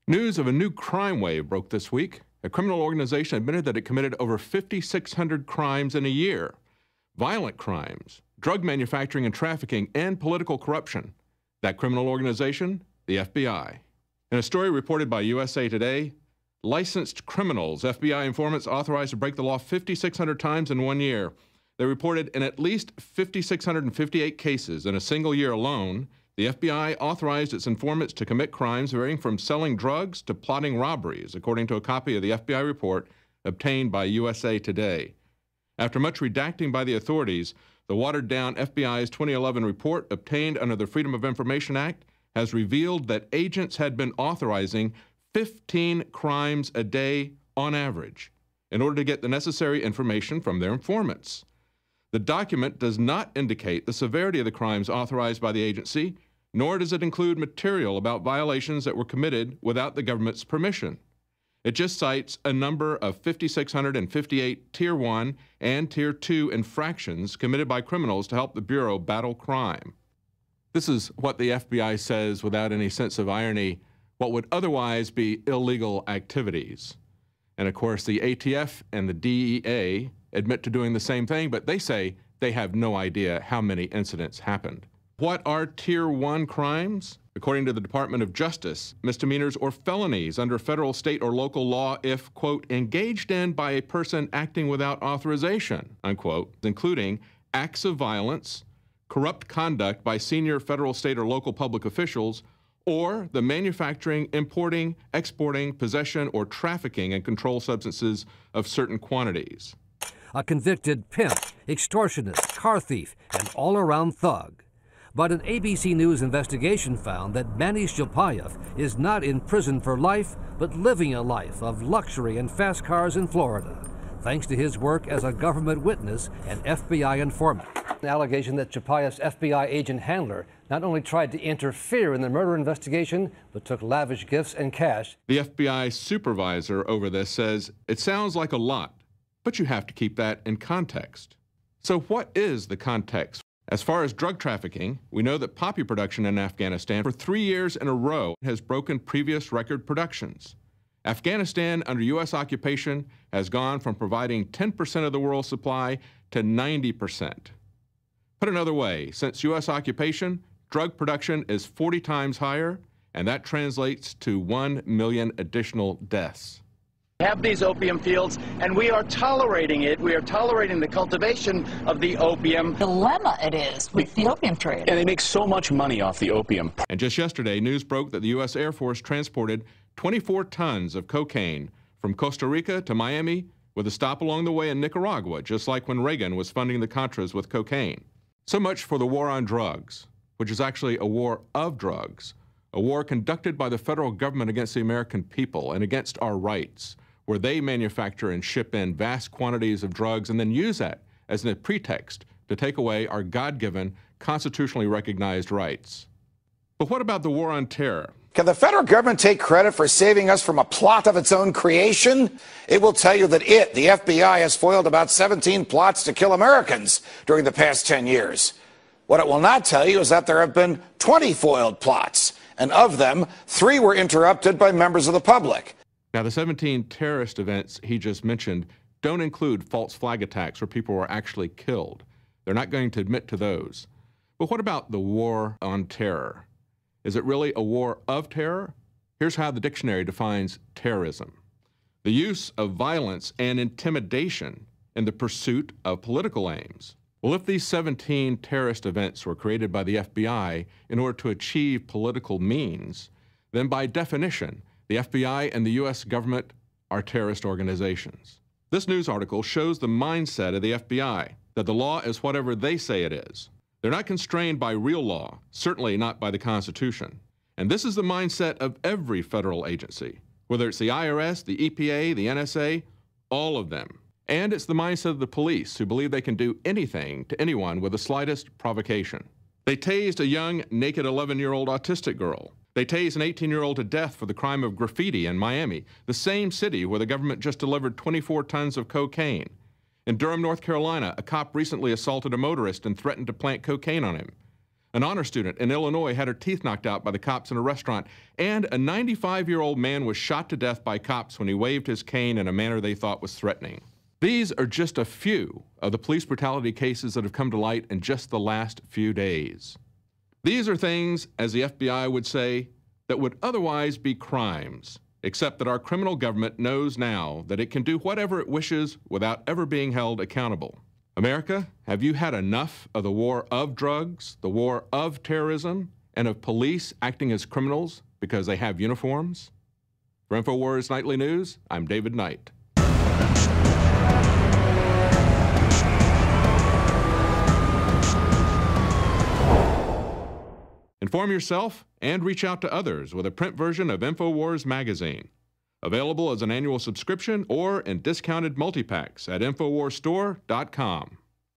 News of a new crime wave broke this week. A criminal organization admitted that it committed over 5,600 crimes in a year. Violent crimes, drug manufacturing and trafficking, and political corruption. That criminal organization? The FBI. In a story reported by USA Today, licensed criminals, FBI informants authorized to break the law 5,600 times in 1 year. They reported in at least 5,658 cases in a single year alone. The FBI authorized its informants to commit crimes varying from selling drugs to plotting robberies, according to a copy of the FBI report obtained by USA Today. After much redacting by the authorities, the watered-down FBI's 2011 report, obtained under the Freedom of Information Act, has revealed that agents had been authorizing 15 crimes a day on average in order to get the necessary information from their informants. The document does not indicate the severity of the crimes authorized by the agency, nor does it include material about violations that were committed without the government's permission. It just cites a number of 5,658 Tier 1 and Tier 2 infractions committed by criminals to help the Bureau battle crime. This is what the FBI says without any sense of irony, what would otherwise be illegal activities. And of course, the ATF and the DEA admit to doing the same thing, but they say they have no idea how many incidents happened. What are Tier 1 crimes? According to the Department of Justice, misdemeanors or felonies under federal, state, or local law if, quote, engaged in by a person acting without authorization, unquote, including acts of violence, corrupt conduct by senior federal, state, or local public officials, or the manufacturing, importing, exporting, possession, or trafficking in controlled substances of certain quantities. A convicted pimp, extortionist, car thief, and all-around thug. But an ABC News investigation found that Manny Shilpayev is not in prison for life, but living a life of luxury and fast cars in Florida, thanks to his work as a government witness and FBI informant. An allegation that Shilpayev's FBI agent handler not only tried to interfere in the murder investigation, but took lavish gifts and cash. The FBI supervisor over this says, it sounds like a lot, but you have to keep that in context. So what is the context? As far as drug trafficking, we know that poppy production in Afghanistan for 3 years in a row has broken previous record productions. Afghanistan, under U.S. occupation, has gone from providing 10% of the world's supply to 90%. Put another way, since U.S. occupation, drug production is 40 times higher, and that translates to 1 million additional deaths. We have these opium fields, and we are tolerating it. We are tolerating the cultivation of the opium. Dilemma it is with the opium trade. And they make so much money off the opium. And just yesterday, news broke that the U.S. Air Force transported 24 tons of cocaine from Costa Rica to Miami with a stop along the way in Nicaragua, just like when Reagan was funding the Contras with cocaine. So much for the war on drugs, which is actually a war of drugs, a war conducted by the federal government against the American people and against our rights, where they manufacture and ship in vast quantities of drugs and then use that as a pretext to take away our God-given, constitutionally recognized rights. But what about the war on terror? Can the federal government take credit for saving us from a plot of its own creation? It will tell you that it, the FBI, has foiled about 17 plots to kill Americans during the past 10 years. What it will not tell you is that there have been 20 foiled plots, and of them, 3 were interrupted by members of the public. Now, the 17 terrorist events he just mentioned don't include false flag attacks where people were actually killed. They're not going to admit to those. But what about the war on terror? Is it really a war of terror? Here's how the dictionary defines terrorism: the use of violence and intimidation in the pursuit of political aims. Well, if these 17 terrorist events were created by the FBI in order to achieve political means, then by definition, the FBI and the U.S. government are terrorist organizations. This news article shows the mindset of the FBI, that the law is whatever they say it is. They're not constrained by real law, certainly not by the Constitution. And this is the mindset of every federal agency, whether it's the IRS, the EPA, the NSA, all of them. And it's the mindset of the police, who believe they can do anything to anyone with the slightest provocation. They tased a young, naked 11-year-old autistic girl. They tased an 18-year-old to death for the crime of graffiti in Miami, the same city where the government just delivered 24 tons of cocaine. In Durham, North Carolina, a cop recently assaulted a motorist and threatened to plant cocaine on him. An honor student in Illinois had her teeth knocked out by the cops in a restaurant, and a 95-year-old man was shot to death by cops when he waved his cane in a manner they thought was threatening. These are just a few of the police brutality cases that have come to light in just the last few days. These are things, as the FBI would say, that would otherwise be crimes, except that our criminal government knows now that it can do whatever it wishes without ever being held accountable. America, have you had enough of the war of drugs, the war of terrorism, and of police acting as criminals because they have uniforms? For InfoWars Nightly News, I'm David Knight. Inform yourself and reach out to others with a print version of InfoWars magazine. Available as an annual subscription or in discounted multi-packs at InfoWarsStore.com.